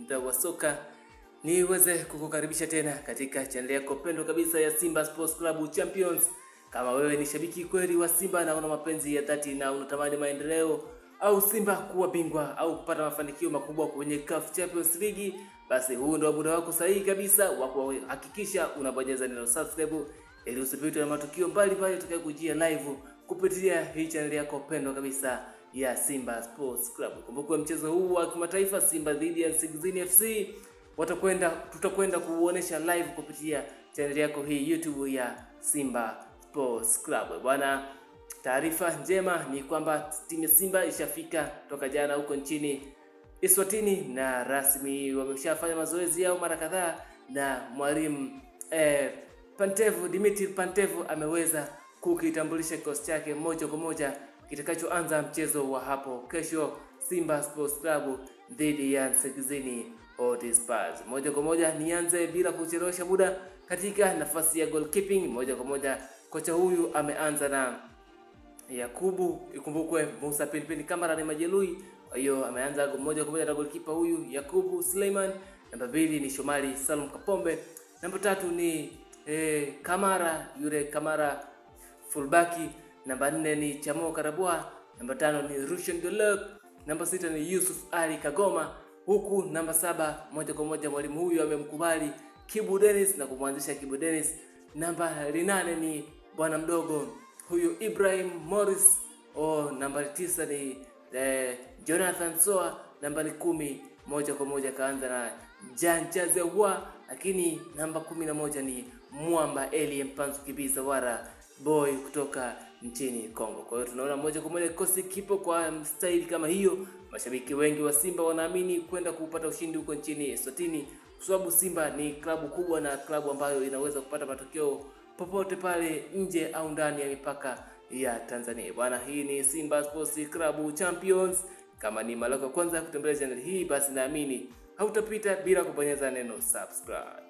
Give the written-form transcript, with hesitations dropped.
mda wa soka, niweze kukukaribisha tena katika channel yako pendwa kabisa ya Simba Sports Club Champions. Kama wewe ni shabiki kweli wa Simba na una mapenzi ya dhati na unatamani maendeleo au Simba kuwa bingwa au kupata mafanikio makubwa kwenye CAF Champions League, basi huu ndio muda wako sahihi kabisa wa kuhakikisha unabonyeza neno subscribe ili usipitwe na matukio mbalimbali tutakayokujia live kupitia hii channel yako pendwa kabisa ya Simba Sports Club. Kumbuka mchezo huu wa kimataifa Simba dhidi ya Nsingizini FC tutakwenda kuuonesha live kupitia channel yako hii YouTube ya Simba Sports Club. Bwana, taarifa njema ni kwamba timu ya Simba ishafika toka jana huko nchini Eswatini na rasmi wameshafanya mazoezi yao mara kadhaa, na mwalimu Dimitri Pantev ameweza kukitambulisha kikosi chake moja kwa moja kitakachoanza mchezo wa hapo kesho Simba Sports Club dhidi ya Nsingizini Hotspurs. Moja kwa moja nianze bila kuchelewesha muda katika nafasi ya goalkeeping. Moja kwa moja kocha huyu ameanza na Yakubu, ikumbukwe Musa Pinpin Kamara ni majeruhi, kwa hiyo ameanza moja kwa moja na goalkeeper huyu Yakubu Suleiman. Namba 2 ni Shomari Salum Kapombe. Namba 3 ni Kamara fullbaki. Namba 4 ni Chamo Karabwa. Namba 5 ni Rushan Golok. Namba 6 ni Yusuf Ali Kagoma. Huku namba 7 moja kwa moja mwalimu huyu amemkubali Kibu Dennis na kumwanzisha Kibu Dennis. Namba 8 ni bwana mdogo huyu Ibrahim Morris. Namba 9 ni Jonathan Soa. Namba 10 moja kwa moja kaanza na Jean Chazewa, lakini namba 11 ni Mwamba Elie Mpanzu Kibiza Wara boy kutoka nchini Kongo. Kwa hiyo tunaona moja kwa moja kikosi kipo kwa style kama hiyo. Mashabiki wengi wa Simba wanaamini kwenda kupata ushindi huko nchini Eswatini, kwa sababu Simba ni klabu kubwa na klabu ambayo inaweza kupata matokeo popote pale nje au ndani ya mipaka ya Tanzania. Bwana, hii ni Simba Sports Club Champions. Kama ni mara ya kwanza kutembelea channel hii, basi naamini hautapita bila kubonyeza neno subscribe.